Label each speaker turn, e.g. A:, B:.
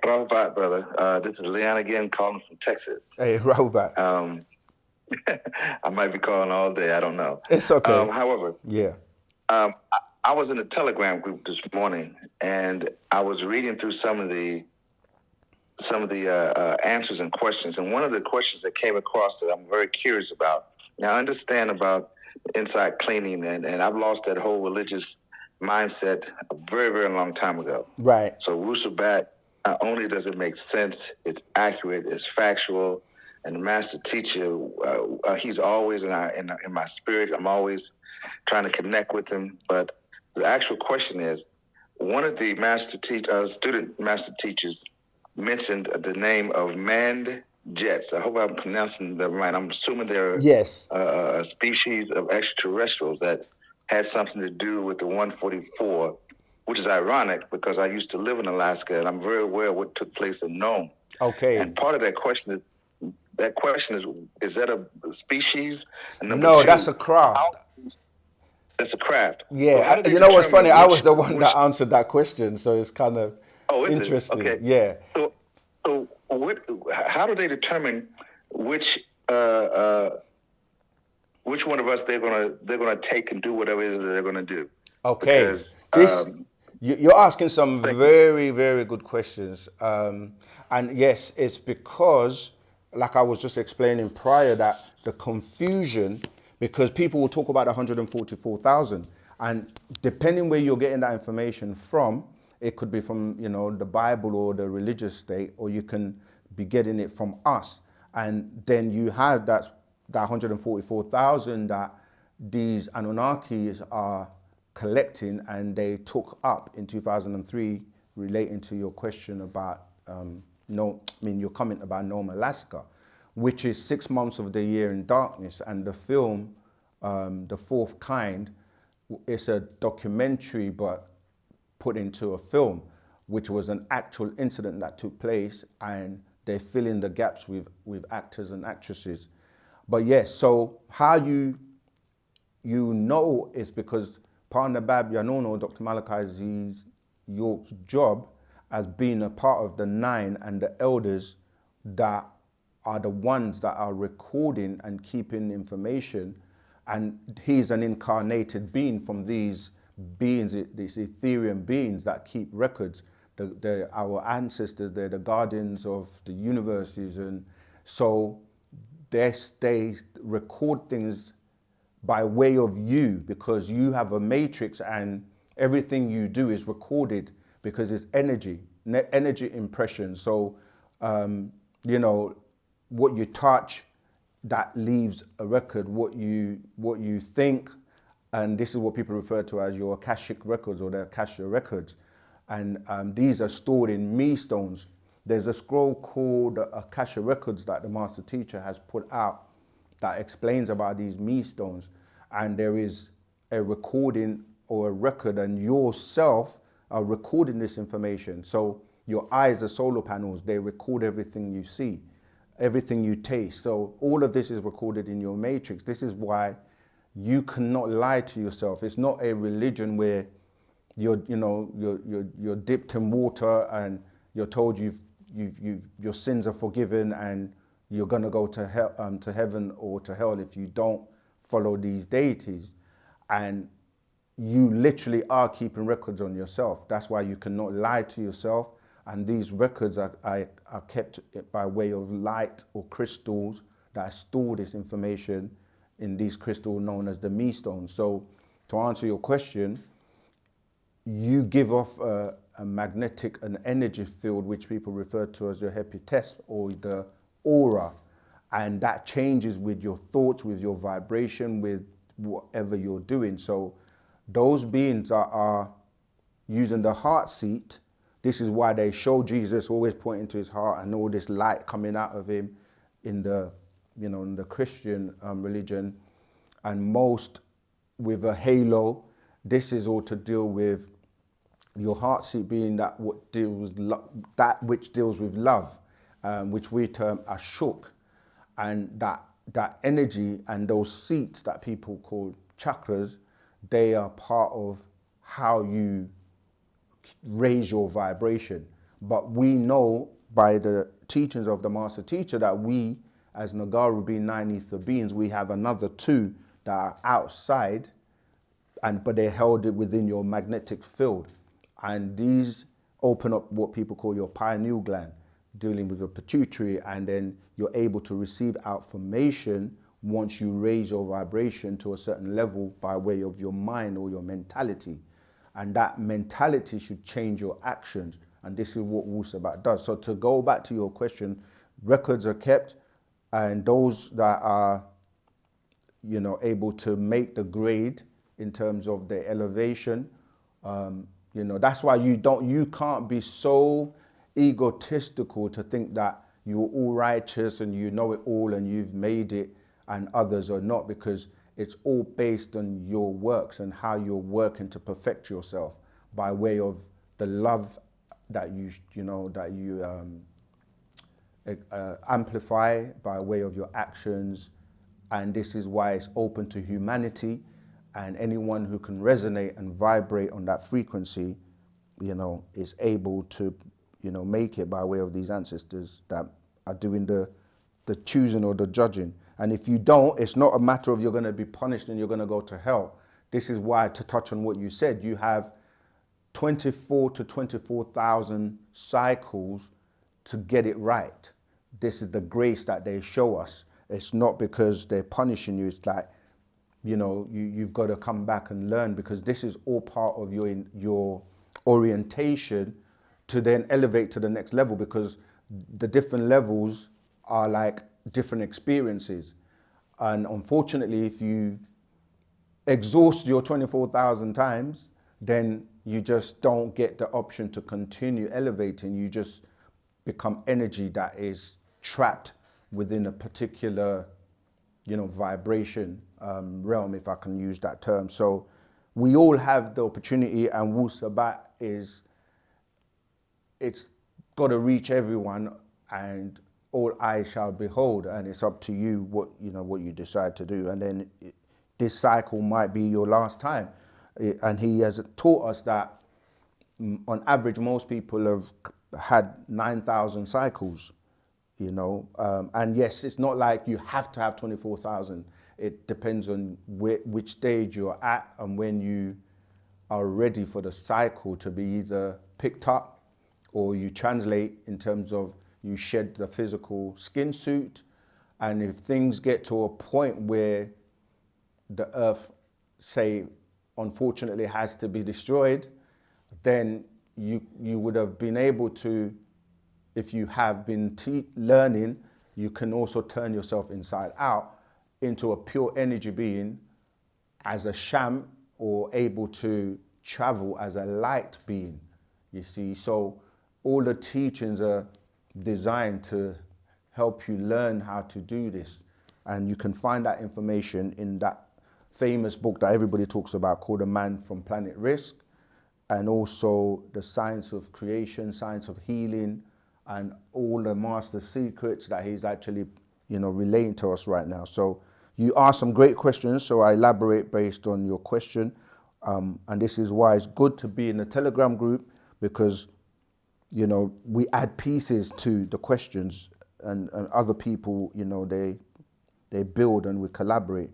A: Wu-Sabat, brother. This is Leon again, calling from Texas.
B: Hey, Robert.
A: I might be calling all day. I don't know.
B: It's okay.
A: However,
B: Yeah.
A: I was in a Telegram group this morning, and I was reading through some of the answers and questions. And one of the questions that came across that I'm very curious about. Now, I understand about inside cleaning, and I've lost that whole religious mindset a very, very long time ago.
B: Right.
A: So Wu-Sabat, not only does it make sense, it's accurate, it's factual, and the master teacher, he's always in my spirit. I'm always trying to connect with him. But the actual question is, one of the student master teachers mentioned the name of manned jets. I hope I'm pronouncing that right. I'm assuming they're
B: Yes.
A: a species of extraterrestrials that had something to do with the 144, which is ironic because I used to live in Alaska and I'm very aware of what took place in Nome.
B: Okay.
A: And part of that question is that a species? And number
B: No,
A: two,
B: that's a craft.
A: That's a craft.
B: Yeah. You know what's funny? I was the one that answered that question, so it's kind of interesting.
A: Okay.
B: Yeah.
A: So how do they determine which one of us they're gonna take and do whatever it is that they're gonna do?
B: Okay.
A: Because,
B: you're asking some very, very good questions. And yes, it's because, like I was just explaining prior, that the confusion, because people will talk about 144,000, and depending where you're getting that information from, it could be from, the Bible or the religious state, or you can be getting it from us. And then you have that 144,000 that these Anunnakis are collecting, and they took up in 2003, relating to your question about your comment about Nome, Alaska, which is 6 months of the year in darkness. And the film, The Fourth Kind, it's a documentary but put into a film, which was an actual incident that took place, and they fill in the gaps with actors and actresses. But yes, so how you know is because Partner Bab Yanono, Dr. Malachi Z York's job as being a part of the nine and the elders that are the ones that are recording and keeping information. And he's an incarnated being from these beings, these Ethereum beings that keep records. Our ancestors, they're the guardians of the universes. And so they record things by way of you, because you have a matrix and everything you do is recorded because it's energy impression. So, what you touch, that leaves a record. What you think, and this is what people refer to as your Akashic records or the Akasha records. And these are stored in me stones. There's a scroll called Akasha Records that the master teacher has put out that explains about these me stones. And there is a recording or a record, and yourself are recording this information. So your eyes are solar panels. They record everything you see, everything you taste. So all of this is recorded in your matrix. This is why you cannot lie to yourself. It's not a religion where you're dipped in water and you're told your sins are forgiven and you're gonna go to hell, to heaven or to hell if you don't follow these deities. And you literally are keeping records on yourself. That's why you cannot lie to yourself. And these records are kept by way of light or crystals that store this information in these crystals known as the me stones. So to answer your question, you give off a magnetic, an energy field, which people refer to as your epitest or the aura. And that changes with your thoughts, with your vibration, with whatever you're doing. So those beings are using the heart seat. This is why they show Jesus always pointing to his heart and all this light coming out of him in the Christian religion. And most with a halo. This is all to deal with your heart seat being that which deals with love, which we term ashuk. And that energy and those seats that people call chakras, they are part of how you raise your vibration. But we know by the teachings of the master teacher that we, as Nagaru being 9 ether beings, we have another 2 that are outside, but they're held within your magnetic field. And these open up what people call your pineal gland, dealing with your pituitary, and then you're able to receive information once you raise your vibration to a certain level by way of your mind or your mentality. And that mentality should change your actions. And this is what Wu-Sabat does. So to go back to your question, records are kept, and those that are, able to make the grade in terms of the elevation, that's why you can't be so egotistical to think that you're all righteous and you know it all and you've made it and others are not, because it's all based on your works and how you're working to perfect yourself by way of the love that you amplify by way of your actions. And this is why it's open to humanity, and anyone who can resonate and vibrate on that frequency, is able to, make it by way of these ancestors that are doing the choosing or the judging. And if you don't, it's not a matter of you're going to be punished and you're going to go to hell. This is why, to touch on what you said, you have 24 to 24,000 cycles to get it right. This is the grace that they show us. It's not because they're punishing you. It's like, you've got to come back and learn, because this is all part of your orientation to then elevate to the next level, because the different levels are like different experiences. And unfortunately, if you exhaust your 24,000 times, then you just don't get the option to continue elevating. You just become energy that is trapped within a particular, vibration realm, if I can use that term. So we all have the opportunity, and Wu-Sabat it's got to reach everyone, and all eyes shall behold, and it's up to you what you decide to do. And then this cycle might be your last time. And he has taught us that on average, most people have had 9,000 cycles, and yes, it's not like you have to have 24,000. It depends on which stage you're at and when you are ready for the cycle to be either picked up, or you translate in terms of you shed the physical skin suit. And if things get to a point where the earth, say, unfortunately has to be destroyed, then you would have been able to, if you have been learning, you can also turn yourself inside out into a pure energy being as a sham, or able to travel as a light being, you see. So all the teachings are designed to help you learn how to do this. And you can find that information in that famous book that everybody talks about called A Man from Planet Risk, and also The Science of Creation, Science of Healing, and all the master secrets that he's actually, relaying to us right now. So you asked some great questions, so I elaborate based on your question. And this is why it's good to be in a Telegram group, because, we add pieces to the questions, and other people, they build and we collaborate.